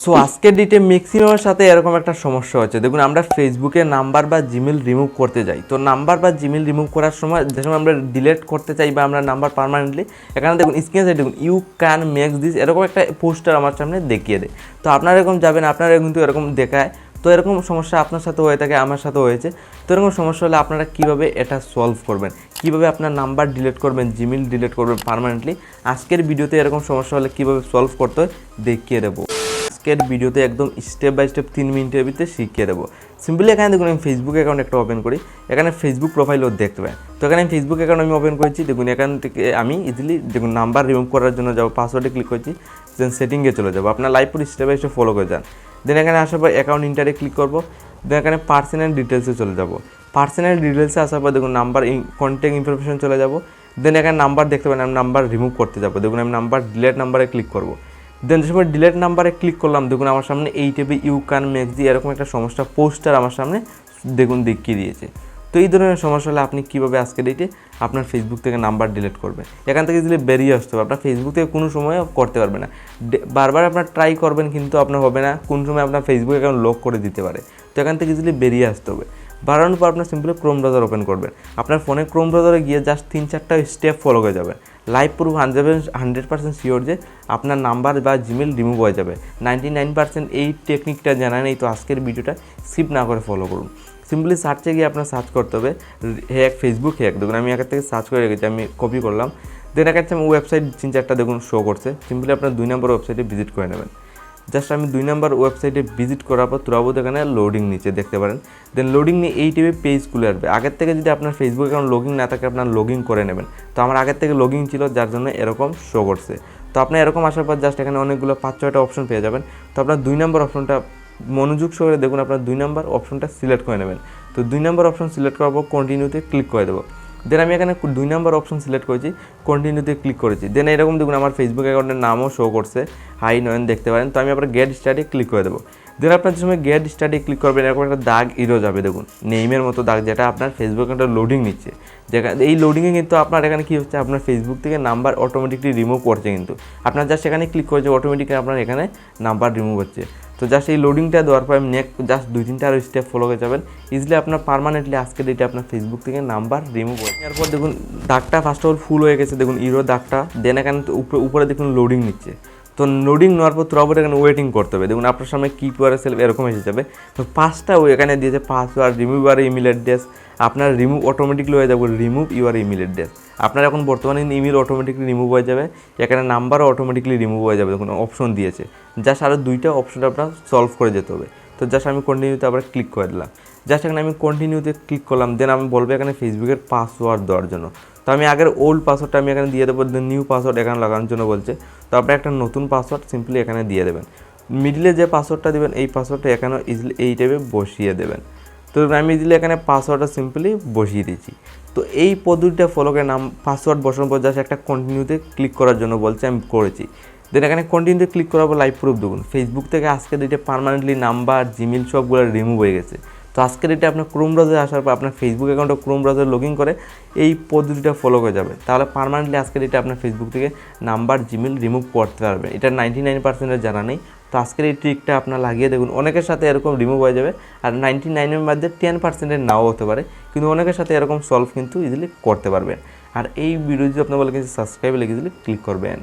So আজকের ডেটে ম্যাক্সিমামের সাথে এরকম একটা সমস্যা হচ্ছে। দেখুন, আমরা ফেসবুকে নাম্বার বা জিমেল রিমুভ করতে যাই, তো নাম্বার বা জিমেল রিমুভ করার সময় যে সময় আমরা ডিলিট করতে চাই বা আমরা নাম্বার পার্মানেন্টলি, এখানে দেখুন স্ক্রিনে দেখুন ইউ ক্যান মেক দিস, এরকম একটা পোস্টার আমার সামনে দেখিয়ে দেয়। তো আপনারা এরকম যাবেন, আপনারা কিন্তু এরকম দেখায়। তো এরকম সমস্যা আপনার সাথে হয়ে থাকে, আমার সাথে হয়েছে। তো এরকম সমস্যা হলে আপনারা কীভাবে এটা সলভ করবেন, কীভাবে আপনার নাম্বার ডিলিট করবেন, জিমেল ডিলিট করবেন পার্মানেন্টলি, আজকের ভিডিওতে এরকম সমস্যা হলে কীভাবে সলভ করতে হয় দেখিয়ে দেবো। আজকের ভিডিওতে একদম স্টেপ বাই স্টেপ 3 মিনিটের ভিতরে শিখিয়ে দেবো। সিম্পলি এখানে দেখুন আমি ফেসবুক অ্যাকাউন্ট একটা ওপেন করি, এখানে ফেসবুক প্রোফাইলও দেখতে পাই। তো এখানে আমি ফেসবুক অ্যাকাউন্ট আমি ওপেন করেছি। দেখুন এখান থেকে আমি ইজিলি দেখুন নাম্বার রিমুভ করার জন্য যাবো, পাসওয়ার্ডে ক্লিক করছি, দেন সেটিংয়ে চলে যাবো। আপনার লাইভ পুরো স্টেপ বাই স্টেপ ফলো করে যান। দেন এখানে আসার পর অ্যাকাউন্ট ইন্টারে ক্লিক করবো। দেন এখানে পার্সোনাল ডিটেলসে চলে যাবো। পার্সোনাল ডিটেলসে আসার পর দেখুন নাম্বার কন্ট্যাক্ট ইনফরমেশন চলে যাবো। দেন এখানে নাম্বার দেখতে পারেন, আমি নাম্বার রিমুভ করতে যাবো। দেখুন আমি নাম্বার ডিলেট নাম্বারে ক্লিক করবো। দেন যে সময় ডিলেট নাম্বারে ক্লিক করলাম, দেখুন আমার সামনে এই টাইপে ইউ ক্যান মেক দি এরকম একটা সমস্যা পোস্টার আমার সামনে দেখুন দেখিয়ে দিয়েছে। তো এই ধরনের সমস্যা হলে আপনি কীভাবে আজকে ডেটে আপনার ফেসবুক থেকে নাম্বার ডিলিট করবেন, এখান থেকে যদি বেরিয়ে আসতে হবে। আপনার ফেসবুক থেকে কোনো সময় করতে পারবে না, বারবার আপনার ট্রাই করবেন কিন্তু আপনার হবে না, কোন সময় আপনার ফেসবুক অ্যাকাউন্ট লক করে দিতে পারে। তো এখান থেকে ইজিলি বেরিয়ে আসতে হবে। বাড়ানোর পর আপনার সিম্পলি ক্রোম ব্রাউজার ওপেন করবেন। আপনার ফোনে ক্রোম ব্রাউজারে গিয়ে জাস্ট 3-4টা স্টেপ ফলো করে যাবেন। লাইভ প্রুফ 100% শিওর যে আপনার নাম্বার বা জিমেল রিমুভ হয়ে যাবে। 99% এই টেকনিকটা জানা নেই, তো আজকের ভিডিওটা স্কিপ না করে ফলো করুন। সিম্পলি সার্চে গিয়ে আপনার সার্চ করতে হবে হ্যাক ফেসবুক হ্যাক। দেখুন আমি এখান থেকে সার্চ করে রেখেছি, আমি কপি করলাম। দেন এখানে আমি ওয়েবসাইট 3-4টা দেখুন শো করছে। সিম্পলি আপনার 2 নম্বর ওয়েবসাইটে ভিজিট করে নেবেন। জাস্ট আমি 2 নম্বর ওয়েবসাইটে ভিজিট করার পর তুরাবত এখানে লোডিং নিচে দেখতে পারেন। দেন লোডিং নিয়ে এই টাইপের পেজ খুলে আসবে। আগের থেকে যদি আপনার ফেসবুক অ্যাকাউন্ট লগইন না থাকে, আপনার লগইন করে নেবেন। তো আমার আগের থেকে লগইন ছিল, যার জন্য এরকম শো করছে। তো আপনার এরকম আসার পর জাস্ট এখানে অনেকগুলো 5-6টা অপশন পেয়ে যাবেন। তো আপনার 2 নম্বর অপশনটা মনোযোগ সহকারে দেখুন, আপনার 2 নম্বর অপশনটা সিলেক্ট করে নেবেন। তো 2 নম্বর অপশন সিলেক্ট করার পর কন্টিনিউতে ক্লিক করে দেবো। দেন আমি এখানে 2 নম্বর অপশন সিলেক্ট করেছি, কন্টিনিউতে ক্লিক করেছি। দেন এরকম দেখুন আমার ফেসবুক অ্যাকাউন্টের নামও শো করছে, হাই নয়ন দেখতে পারেন। তো আমি আবার গেট স্টাডি ক্লিক করে দেবো। দেন আপনার যে সময় গেট স্টাডি ক্লিক করবেন, এরকম একটা দাগ ইরো যাবে দেখুন, নেইমের মতো দাগ, যেটা আপনার ফেসবুক অ্যাকাউন্টে লোডিং নিচ্ছে। যেখানে এই লোডিংয়ে কিন্তু আপনার এখানে কী হচ্ছে, আপনার ফেসবুক থেকে নাম্বার অটোমেটিকলি রিমুভ করছে। কিন্তু আপনার জাস্ট এখানে ক্লিক করেছে, অটোমেটিকলি আপনার এখানে নাম্বার রিমুভ হচ্ছে। তো জাস্ট এই লোডিংটা দেওয়ার পর আমি নেক্সট জাস্ট 2-3টা আরও স্টেপ ফলো করে যাবেন। ইজিলি আপনার পার্মানেন্টলি আজকে ডেটে আপনার ফেসবুক থেকে নাম্বার রিমুভ হয়। এরপর দেখুন দাগটা ফার্স্ট অফ অল ফুল হয়ে গেছে, দেখুন ইরো দাগটা। দেন এখানে উপরে দেখুন লোডিং নিচ্ছে। তো লোডিং নেওয়ার পর তুরাবর এখানে ওয়েটিং করতে হবে। দেখুন আপনার সামনে কিপ ইউআরএল এরকম এসে যাবে। তো 5টা এখানে দিয়েছে, password, remove your email address. আপনার রিমুভ অটোমেটিকলি হয়ে যাবে, রিমুভ ইউর ইমেল অ্যাড্রেস। আপনার এখন বর্তমানে ইমেল অটোমেটিকলি রিমুভ হয়ে যাবে, এখানে নাম্বারও অটোমেটিকলি রিমুভ হয়ে যাবে। দেখুন অপশন দিয়েছে, জাস্ট আরও 2টা অপশন আপনার সলভ করে যেতে হবে। তো জাস্ট আমি কন্টিনিউতে আবার ক্লিক করে দিলাম। জাস্ট এখানে আমি কন্টিনিউতে ক্লিক করলাম। দেন আমি বলবো এখানে ফেসবুকের পাসওয়ার্ড দেওয়ার জন্য। তো আমি আগের ওল্ড পাসওয়ার্ডটা আমি এখানে দিয়ে দেবো। নিউ পাসওয়ার্ড এখানে লাগানোর জন্য বলছে। তো আপনি একটা নতুন পাসওয়ার্ড সিম্পলি এখানে দিয়ে দেবেন। মিডলে যে পাসওয়ার্ডটা দেবেন, এই পাসওয়ার্ডটা এখানে ইজিলি এই টাইপে বসিয়ে দেবেন। তো আমি ইজিলি এখানে পাসওয়ার্ডটা সিম্পলি বসিয়ে দিয়েছি। তো এই পদ্ধতিটা ফলো করে পাসওয়ার্ড বসানোর পর জাস্ট একটা কন্টিনিউতে ক্লিক করার জন্য বলছে, আমি করেছি। দেন এখানে কন্টিনিউতে ক্লিক করার পর লাইভ প্রুফ দেখুন, ফেসবুক থেকে আজকে ডেটে পার্মানেন্টলি নাম্বার, জিমেল সবগুলো রিমুভ হয়ে গেছে। তো আজকে ডেটে আপনার ক্রোম ব্রাউজারে আসার পর আপনার ফেসবুক অ্যাকাউন্টে ক্রোম ব্রাউজারে লগ ইন করে এই পদ্ধতিটা ফলো করে যাবে, তাহলে পার্মানেন্টলি আজকে ডেটে আপনার ফেসবুক থেকে নাম্বার, জিমেল রিমুভ করতে পারবে। এটা 99%-এর জানা নেই। তো আজকের এই ট্রিকটা আপনার লাগিয়ে দেখুন, অনেকের সাথে এরকম রিমুভ হয়ে যাবে। আর 99-এর মধ্যে 10%-এর নাও হতে পারে, কিন্তু অনেকের সাথে এরকম সলভ কিন্তু ইজিলি করতে পারবেন। আর এই ভিডিও যদি আপনার বলে কিছু সাবস্ক্রাইব লিখে ইজিলি ক্লিক করবেন।